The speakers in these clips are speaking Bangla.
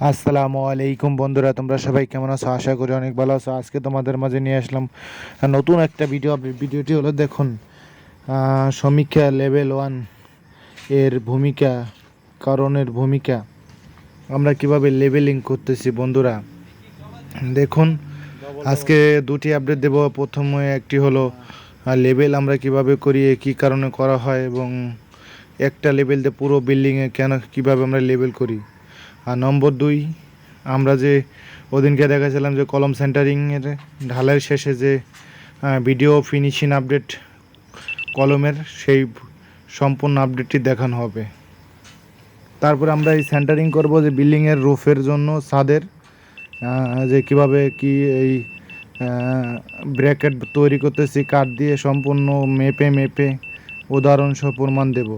আসসালামু আলাইকুম বন্ধুরা, তোমরা সবাই কেমন আছো? আশা করি অনেক ভালো আছো। আজকে তোমাদের মাঝে নিয়ে আসলাম নতুন একটা ভিডিও। ভিডিওটি হলো দেখুন, সমীক্ষা লেভেল 1 এর ভূমিকা, কারণের ভূমিকা, আমরা কিভাবে লেবেলিং করতেছি। বন্ধুরা দেখুন, আজকে দুটি আপডেট দেব। প্রথমে একটি হলো লেবেল আমরা কিভাবে করি, কী কারণে করা হয়, এবং একটা লেবেল দিয়ে পুরো বিল্ডিংয়ে কেন কিভাবে আমরা লেবেল করি। আর নম্বর 2, আমরা যে ওদিনকে দেখাছিলাম যে কলম সেন্টারিংয়ের ঢালাইয়ের শেষে যে ভিডিও ফিনিশিং আপডেট কলমের, সেই সম্পূর্ণ আপডেটটি দেখানো হবে। তারপরে আমরা এই সেন্টারিং করব যে বিল্ডিংয়ের রুফের জন্য ছাদের, যে কিভাবে কি এই ব্র্যাকেট তৈরি করতেছি কাঠ দিয়ে, সম্পূর্ণ মেপে উদাহরণসহ প্রমাণ দেব।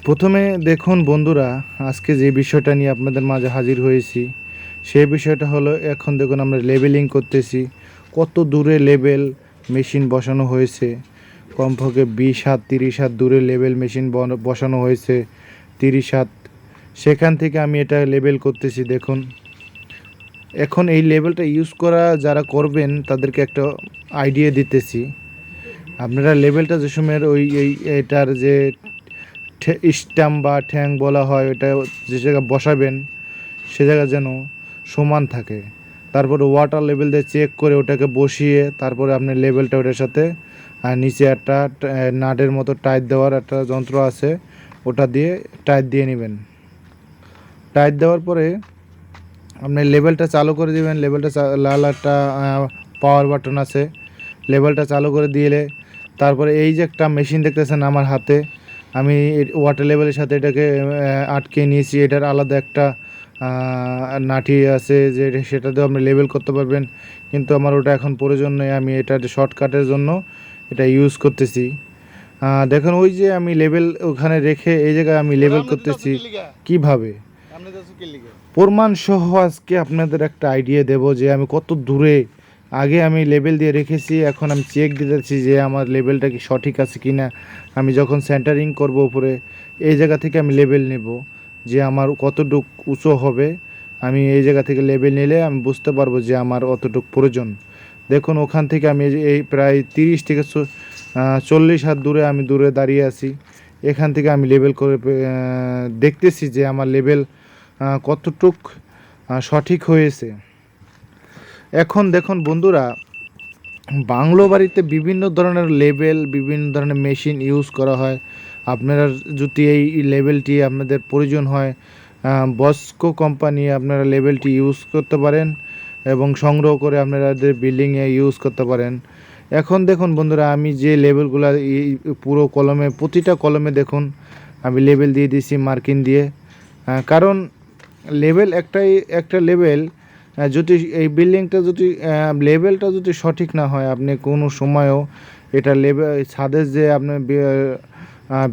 প্রথমে দেখুন বন্ধুরা, আজকে যে বিষয়টা নিয়ে আপনাদের মাঝে হাজির হয়েছি, সেই বিষয়টা হলো, এখন দেখুন আমরা লেবেলিং করতেছি। কত দূরে লেবেল মেশিন বসানো হয়েছে, কমপক্ষে 20 হাত 30 হাত দূরে লেবেল মেশিন বসানো হয়েছে, 30 হাত। সেখান থেকে আমি এটা লেবেল করতেছি। দেখুন, এখন এই লেবেলটা ইউজ করা যারা করবেন তাদেরকে একটা আইডিয়া দিতেছি। আপনারা লেবেলটা যে সময়ের এটার যে স্ট্যাম্প বা ঠ্যাং বলা হয়, ওটা যে জায়গায় বসাবেন সে জায়গা যেন সমান থাকে। তারপরে ওয়াটার লেভেল দিয়ে চেক করে ওটাকে বসিয়ে, তারপরে আপনি লেভেলটা ওটার সাথে, আর নিচে একটা নাটের মতো টাইট দেওয়ার একটা যন্ত্র আছে, ওটা দিয়ে টাইট দিয়ে নেবেন। টাইট দেওয়ার পরে আপনি লেভেলটা চালু করে দিবেন। লেভেলটা লাল একটা পাওয়ার বাটন আছে, লেভেলটা চালু করে দিলে তারপরে এই যে একটা মেশিন দেখতেছেন আমার হাতে, আমি ওয়াটার লেভেলের সাথে এটাকে আটকে নিয়েছি। এটার আলাদা একটা নাঠি আছে, যে সেটাতেও আপনি লেবেল করতে পারবেন, কিন্তু আমার ওটা এখন প্রয়োজন নেই। আমি এটার শর্টকাটের জন্য এটা ইউজ করতেছি। দেখুন, ওই যে আমি লেবেল ওখানে রেখে এই জায়গায় আমি লেবেল করতেছি কিভাবে, প্রমাণ সহ আজকে আপনাদের একটা আইডিয়া দেব যে আমি কত দূরে আগে আমি লেবেল দিয়ে রেখেছি। এখন আমি চেক দিতেছি যে আমার লেবেলটা কি সঠিক আছে কি না। আমি যখন সেন্টারিং করব উপরে, এই জায়গা থেকে আমি লেবেল নেব যে আমার কতটুক উঁচু হবে। আমি এই জায়গা থেকে লেবেল নিলে আমি বুঝতে পারবো যে আমার অতটুক প্রয়োজন। দেখুন, ওখান থেকে আমি এই প্রায় 30 থেকে 40 হাত দূরে আমি দাঁড়িয়ে আছি। এখান থেকে আমি লেবেল করে দেখতেছি যে আমার লেবেল কতটুক সঠিক হয়েছে। এখন দেখুন বন্ধুরা, বাংলো বাড়িতে বিভিন্ন ধরনের লেবেল, বিভিন্ন ধরনের মেশিন ইউজ করা হয়। আপনারা যদি এই লেবেলটি আপনাদের প্রয়োজন হয়, বস্কো কোম্পানি আপনারা লেবেলটি ইউজ করতে পারেন এবং সংগ্রহ করে আপনাদের বিল্ডিংয়ে ইউজ করতে পারেন। এখন দেখুন বন্ধুরা, আমি যে লেবেলগুলো পুরো কলমে, প্রতিটা কলমে দেখুন আমি লেবেল দিয়ে দিয়েছি মার্কিং দিয়ে। কারণ লেবেল একটা লেবেল, যদি এই বিল্ডিংটা যদি লেবেলটা যদি সঠিক না হয়, আপনি কোনো সময়ও এটা লেবেল ছাদের যে আপনি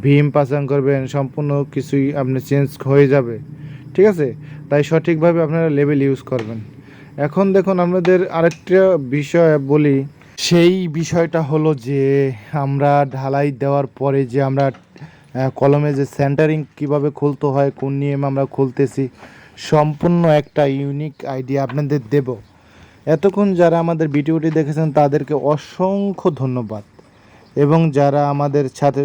ভীম পাচাং করবেন, সম্পূর্ণ কিছুই আপনি চেঞ্জ হয়ে যাবে। ঠিক আছে, তাই সঠিকভাবে আপনারা লেবেল ইউজ করবেন। এখন দেখুন, আপনাদের আরেকটা বিষয় বলি। সেই বিষয়টা হলো যে আমরা ঢালাই দেওয়ার পরে যে আমরা কলমে যে সেন্টারিং কিভাবে খুলতে হয়, কোন নিয়মে আমরা খুলতেছি, সম্পূর্ণ একটা ইউনিক আইডিয়া আপনাদের দেব। এতক্ষণ যারা আমাদের ভিডিওটি দেখেছেন তাদেরকে অসংখ্য ধন্যবাদ, এবং যারা আমাদের সাথে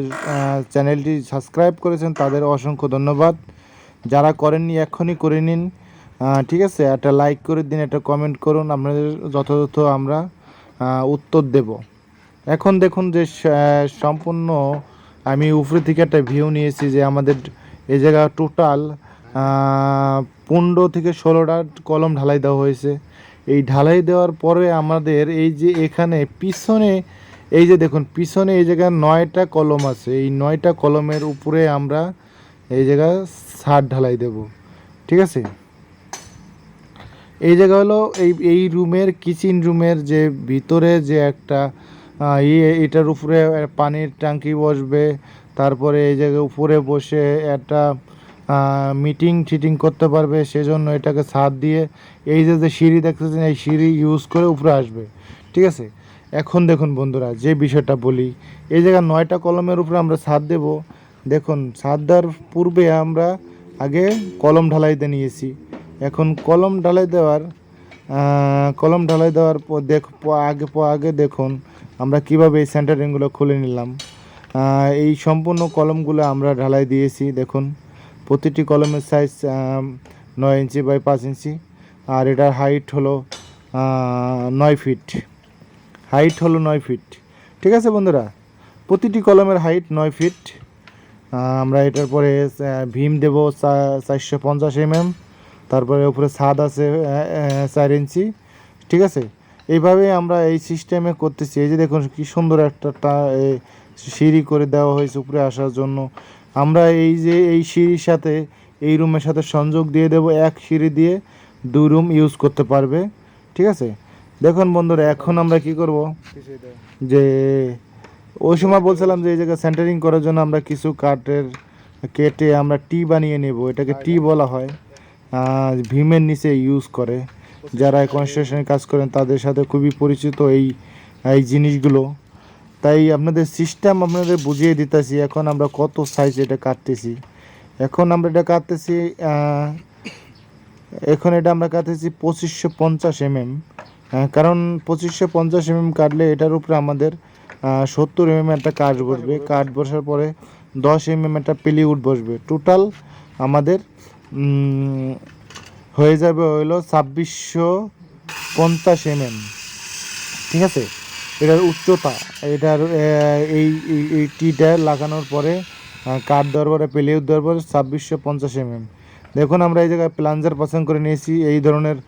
চ্যানেলটি সাবস্ক্রাইব করেছেন তাদের অসংখ্য ধন্যবাদ। যারা করেননি এখনই করে নিন। ঠিক আছে, একটা লাইক করে দিন, একটা কমেন্ট করুন, আপনাদের যথাযথ আমরা উত্তর দেব। এখন দেখুন যে সম্পূর্ণ আমি উপরে থেকে একটা ভিউ নিয়েছি যে আমাদের এই জায়গা টোটাল 15 থেকে 16টা কলম ঢালাই দেওয়া হয়েছে। এই ঢালাই দেওয়ার পরে আমাদের এই যে এখানে পিছনে, এই যে দেখুন পিছনে এই জায়গায় 9টা কলম আছে। এই 9টা কলমের উপরে আমরা এই জায়গায় ছাদ ঢালাই দেব। ঠিক আছে, এই জায়গা হলো এই রুমের, কিচেন রুমের যে ভিতরে যে একটা এটার উপরে পানির ট্যাঙ্কি বসবে। তারপরে এই জায়গায় উপরে বসে একটা মিটিং করতে পারবে, সেজন্য এটাকে ছাদ দিয়ে এই যে সিঁড়ি দেখতেছেন, এই সিঁড়ি ইউজ করে উপরে আসবে। ঠিক আছে, এখন দেখুন বন্ধুরা, যে বিষয়টা বলি, এই জায়গায় 9টা কলমের উপরে আমরা ছাদ দেব। দেখুন, ছাদ দেওয়ার পূর্বে আমরা আগে কলম ঢালাইতে নিয়েছি। এখন কলম ঢালাই দেওয়ার পর আগে দেখুন আমরা কিভাবে এই সেন্টারিংগুলো খুলে নিলাম। এই সম্পূর্ণ কলমগুলো আমরা ঢালাই দিয়েছি। দেখুন প্রতিটি কলমের সাইজ 9 ইঞ্চি বাই 5 ইঞ্চি, আর এটার হাইট হলো 9 ফিট। ঠিক আছে বন্ধুরা, প্রতিটি কলমের হাইট 9 ফিট। আমরা এটার পরে ভীম দেব 450 mm, তারপরে উপরে ছাদ আছে 4 ইঞ্চি। ঠিক আছে, এইভাবে আমরা এই সিস্টেমে করতেছি। এই যে দেখুন কি সুন্দর একটা সিঁড়ি করে দেওয়া হয়েছে উপরে আসার জন্য। আমরা এই যে এই সিঁড়ির সাথে এই রুমের সাথে সংযোগ দিয়ে দেব, এক সিঁড়ি দিয়ে 2 রুম ইউজ করতে পারবে। ঠিক আছে, দেখুন বন্ধুরা এখন আমরা কি করব, যে ওই সময় বলছিলাম যে এই জায়গায় সেন্টারিং করার জন্য আমরা কিছু কাঠের কেটে আমরা টি বানিয়ে নেব। এটাকে টি বলা হয়, ভীমের নিচে ইউজ করে। যারা কনস্ট্রাকশনের কাজ করেন তাদের সাথে খুবই পরিচিত এই জিনিসগুলো। তাই আপনাদের সিস্টেম আপনাদের বুঝিয়ে দিতেছি। এখন আমরা কত সাইজ এটা কাটতেছি। এখন আমরা এটা কাটতেছি 2550 mm। কারণ 2550 mm কাটলে এটার উপরে আমাদের 70 mm একটা কাঠ বসবে। কাঠ বসার পরে 10 mm একটা প্লিউড বসবে। টোটাল আমাদের হয়ে যাবে হইলো 2650 mm। ঠিক আছে, এটার উচ্চতা, এটার এই টিটা লাগানোর পরে কাঠ দেওয়ার পরে প্লিউড দেওয়ার পরে 2650 mm। দেখুন আমরা এই জায়গায় প্লাঞ্জার পছন্দ করে নিয়েছি। এই ধরনের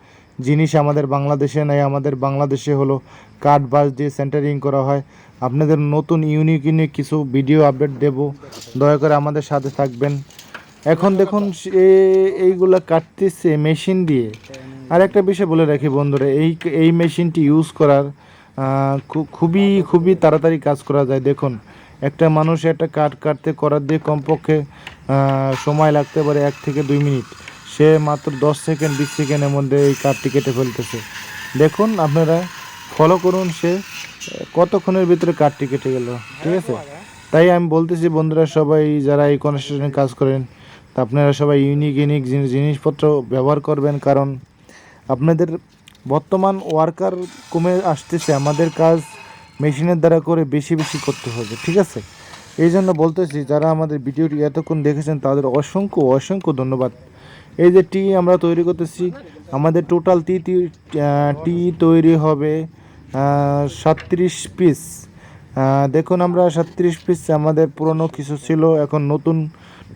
জিনিস আমাদের বাংলাদেশে নাই। আমাদের বাংলাদেশে হলো কাঠ বাস দিয়ে সেন্টারিং করা হয়। আপনাদের নতুন ইউনিক কিছু ভিডিও আপডেট দেব, দয়া করে আমাদের সাথে থাকবেন। এখন দেখুন এইগুলা কাটতেছে মেশিন দিয়ে। আর একটা বিষয় বলে রাখি বন্ধুরা, এই মেশিনটি ইউজ করার খুবই তাড়াতাড়ি কাজ করা যায়। দেখুন একটা মানুষ একটা কাঠ কাটতে করার দিয়ে কমপক্ষে সময় লাগতে পারে 1 থেকে 2 মিনিট। সে মাত্র 10 সেকেন্ড 20 সেকেন্ডের মধ্যে এই কাঠটি কেটে ফেলতেছে। দেখুন আপনারা ফলো করুন, সে কতক্ষণের ভিতরে কাঠটি কেটে গেল। ঠিক আছে, তাই আমি বলতেছি বন্ধুরা, সবাই যারা এই কনস্ট্রাকশনে কাজ করেন তা আপনারা সবাই ইউনিক জিনিসপত্র ব্যবহার করবেন। কারণ আপনাদের বর্তমান ওয়ার্কার কমে আসতেছে, আমাদের কাজ মেশিনের দ্বারা করে বেশি করতে হবে। ঠিক আছে, এই জন্য বলতেছি যারা আমাদের ভিডিওটি এতক্ষণ দেখেছেন তাদের অসংখ্য ধন্যবাদ। এই যে টি আমরা তৈরি করতেছি, আমাদের টোটাল টি তৈরি হবে 37 পিস। দেখুন আমরা 37 পিস, আমাদের পুরনো কিছু ছিল, এখন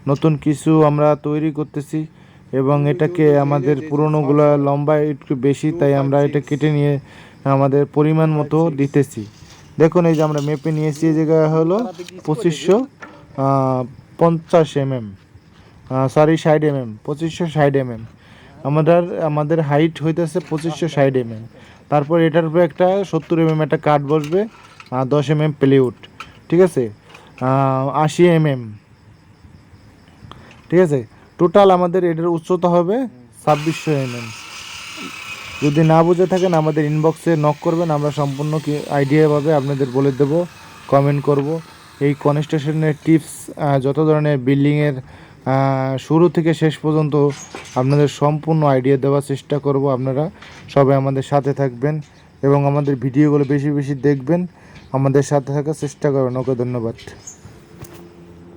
নতুন কিছু আমরা তৈরি করতেছি। এবং এটাকে আমাদের পুরনোগুলো লম্বা একটু বেশি, তাই আমরা এটা কেটে নিয়ে আমাদের পরিমাণ মতো দিতেছি। দেখুন এই যে আমরা মেপে নিয়েছি, এই জায়গায় হলো 2550 mm, 60 mm, 2560 mm। আমাদের হাইট হইতেছে 2560 mm। তারপর এটার উপরে একটা 70 mm একটা কাঠ বসবে, 10 mm প্লিউড। ঠিক আছে, 80 mm। ঠিক আছে, টোটাল আমাদের এটার উচ্চতা হবে 2600 mm। যদি না বুঝে থাকেন আমাদের ইনবক্সে নক করবেন, আমরা সম্পূর্ণ আইডিয়াভাবে আপনাদের বলে দেব, কমেন্ট করব। এই কনস্ট্রাকশনের টিপস, যত ধরনের বিল্ডিংয়ের শুরু থেকে শেষ পর্যন্ত আপনাদের সম্পূর্ণ আইডিয়া দেওয়ার চেষ্টা করব। আপনারা সবাই আমাদের সাথে থাকবেন এবং আমাদের ভিডিওগুলো বেশি দেখবেন, আমাদের সাথে থাকার চেষ্টা করবেন। ওকে, ধন্যবাদ।